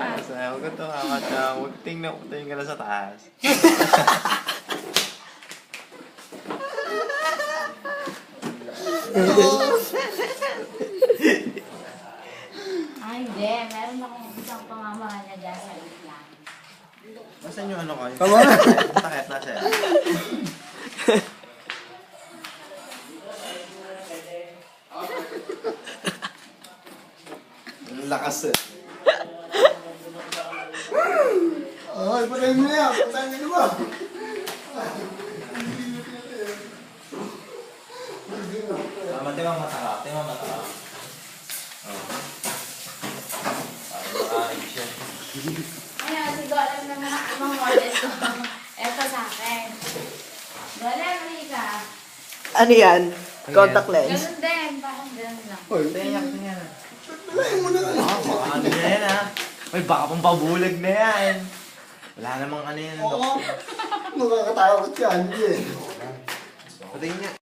taas. Huwag ka tumakas na. Huwag tingin ka na sa taas. Ay, hindi. Meron akong isang pamamahal dyan sa islang. Nasaan yung ano ko? Tama na. Takip na siya. Ang lakas eh. Ay, patayin mo na yan. Patayin mo ba? Timang mata ka. Timang mata ka. Parang siya. Ayun, si Golem naman ang mga model ko. Eto sa akin. Golem, Rika. Ano yan? Contact lens? Ganun din. Parang ganun lang. Hoy, Tingnan niya. patayin mo na lang. Ano na yan ha? Ay, baka pang pabulag na yan. Wala namang ano yan. Oo. Nakakatakot yan. Hindi eh. Patayin niya.